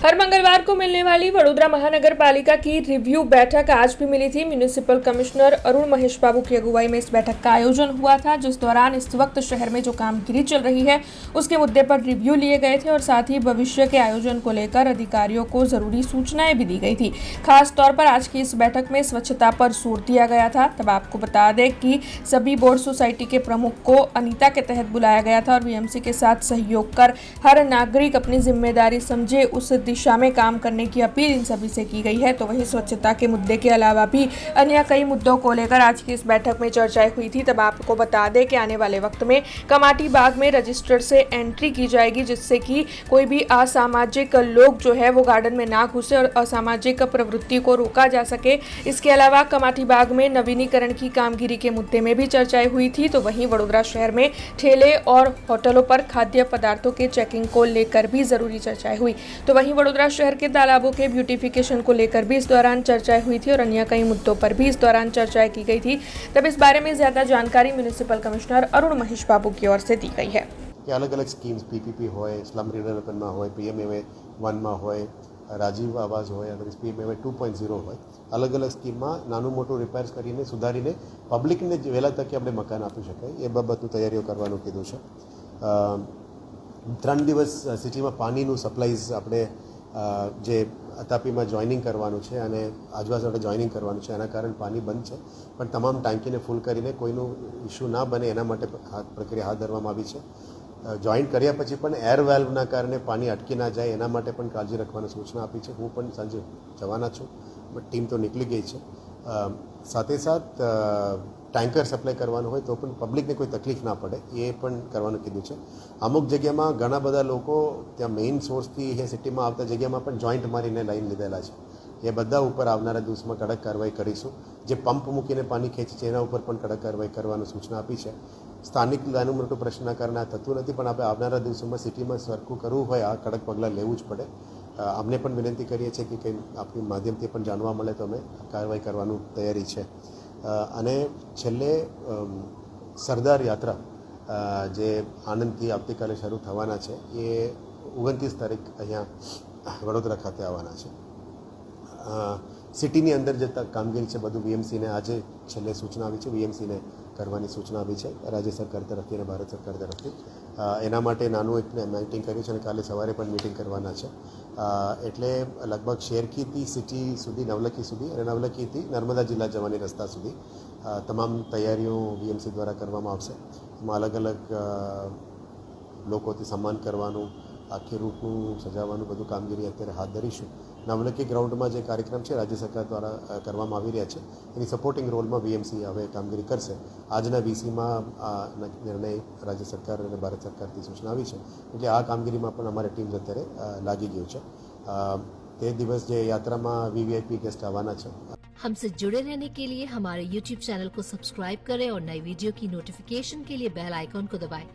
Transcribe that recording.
हर मंगलवार को मिलने वाली वडोदरा महानगर पालिका की रिव्यू बैठक आज भी मिली थी। म्यूनिसिपल कमिश्नर अरुण महेश बाबू की अगुवाई में इस बैठक का आयोजन हुआ था, जिस दौरान इस वक्त शहर में जो कामगिरी चल रही है उसके मुद्दे पर रिव्यू लिए गए थे और साथ ही भविष्य के आयोजन को लेकर अधिकारियों को जरूरी सूचनाएं भी दी गई थी। खास तौर पर आज की इस बैठक में स्वच्छता पर जोर दिया गया था। तब आपको बता दें कि सभी बोर्ड सोसाइटी के प्रमुख को अनीता के तहत बुलाया गया था और वीएमसी के साथ सहयोग कर हर नागरिक अपनी जिम्मेदारी समझे उस दिशा में काम करने की अपील इन सभी से की गई है। तो वहीं स्वच्छता के मुद्दे के अलावा भी अन्य कई मुद्दों को लेकर आज की इस बैठक में चर्चाएं हुई थी। तब आपको बता दें कि आने वाले वक्त में कमाटी बाग में रजिस्टर से एंट्री की जाएगी, जिससे कि कोई भी असामाजिक लोग जो है वो गार्डन में ना घुसे और असामाजिक प्रवृत्ति को रोका जा सके। इसके अलावा कमाटी बाग में नवीनीकरण की कामगिरी के मुद्दे में भी चर्चाएं हुई थी। तो वहीं वडोदरा शहर में ठेले और होटलों पर खाद्य पदार्थों के चेकिंग को लेकर भी जरूरी चर्चाएं हुई। तो वहीं वडोदरा शहर के तालाबों के ब्यूटिफिकेशन को लेकर भी इस दौरान चर्चाएं हुई थी और अन्य कई मुद्दों पर भी इस दौरान चर्चाएं की गई थी। तब इस बारे में ज्यादा जानकारी म्युनिसिपल कमिश्नर अरुण महेश बाबू की ओर से दी गई है कि अलग अलग स्कीम्स पीपीपी होय, स्लम रिडेवलपमेंट में होय, पीएमएवे 1 में होय, राजीव आवास होय, अगर पीएमएवे 2.0 होय, अलग अलग स्कीम में नाનું મોટું રિપેર્સ કરીને સુધારીને પબ્લિકને વહેલા તકે આપણે મકાન આપી શકાય એ બાબતનું તૈયારીઓ કરવાનું કીધું છે। 3 દિવસ સિટીમાં પાણીનું સપ્લાઈઝ આપણે જે અતાપીમાં જોઈનિંગ કરવાનું છે અને આજવા સાથે જોઈનિંગ કરવાનું છે, એના કારણે પાણી બંધ છે, પણ તમામ ટાંકીને ફૂલ કરીને કોઈનું ઇશ્યુ ના બને એના માટે પ્રક્રિયા હાથ ધરવામાં આવી છે। જોઈન્ટ કર્યા પછી પણ એર વેલ્વના કારણે પાણી અટકી ના જાય એના માટે પણ કાળજી રાખવાની સૂચના આપી છે। હું પણ સાંજે જવાના છું, બટ ટીમ તો નીકળી ગઈ છે। સાથે સાથ ટેન્કર સપ્લાય કરવાનું હોય તો પણ પબ્લિકને કોઈ તકલીફ ના પડે એ પણ કરવાનું કીધું છે। અમુક જગ્યામાં ઘણા બધા લોકો ત્યાં મેઇન સોર્સથી એ સિટીમાં આવતા જગ્યામાં પણ જોઈન્ટ મારીને લાઈન લીધેલા છે। એ બધા ઉપર આવનારા દિવસમાં કડક કાર્યવાહી કરીશું। જે પંપ મૂકીને પાણી ખેંચે છે એના ઉપર પણ કડક કાર્યવાહી કરવાની સૂચના આપી છે। સ્થાનિક નાનું મોટું પ્રશ્નના કારણે આ થતું નથી, પણ આપણે આવનારા દિવસોમાં સિટીમાં સરખું કરવું હોય આ કડક પગલાં લેવું જ પડે। અમને પણ વિનંતી કરીએ છીએ કે કંઈ આપણી માધ્યમથી પણ જાણવા મળે તો અમે કાર્યવાહી કરવાનું તૈયારી છે। અને છેલ્લે સરદાર યાત્રા જે આણંદથી આવતીકાલે શરૂ થવાના છે એ 29 તારીખ અહીંયા વડોદરા ખાતે આવવાના છે। સિટીની અંદર જે કામગીરી છે બધું વીએમસીને આજે છેલ્લે સૂચના આવી છે, વીએમસીને કરવાની સૂચના આવી છે રાજ્ય સરકાર તરફથી અને ભારત સરકાર તરફથી। એના માટે નાનું એક મીટિંગ કર્યું છે અને કાલે સવારે પણ મીટિંગ કરવાના છે। એટલે લગભગ શેરકીથી સિટી સુધી, નવલખી સુધી અને નવલખીથી નર્મદા જિલ્લા જવાની રસ્તા સુધી તમામ તૈયારીઓ વીએમસી દ્વારા કરવામાં આવશે। એમાં અલગ અલગ લોકોથી સન્માન કરવાનું, આખી રૂટનું સજાવવાનું બધું કામગીરી અત્યારે હાથ ધરીશું। નવલખી ગ્રાઉન્ડમાં જે કાર્યક્રમ છે રાજ્ય સરકાર દ્વારા કરવામાં આવી રહ્યા છે એની સપોર્ટિંગ રોલમાં વીએમસી હવે કામગીરી કરશે। આજના વીસીમાં આ નિર્ણય રાજ્ય સરકાર અને ભારત સરકારથી સૂચના આવી છે, એટલે આ કામગીરીમાં પણ અમારી ટીમ અત્યારે લાગી ગયું છે। તે દિવસ જે યાત્રામાં વીવીઆઈપી गेस्ट આવવાના છે। हमसे जुड़े रहने के लिए हमारे YouTube चैनल को सब्सक्राइब करें और नई वीडियो की नोटिफिकेशन के लिए बेल आइकॉन को दबाएं।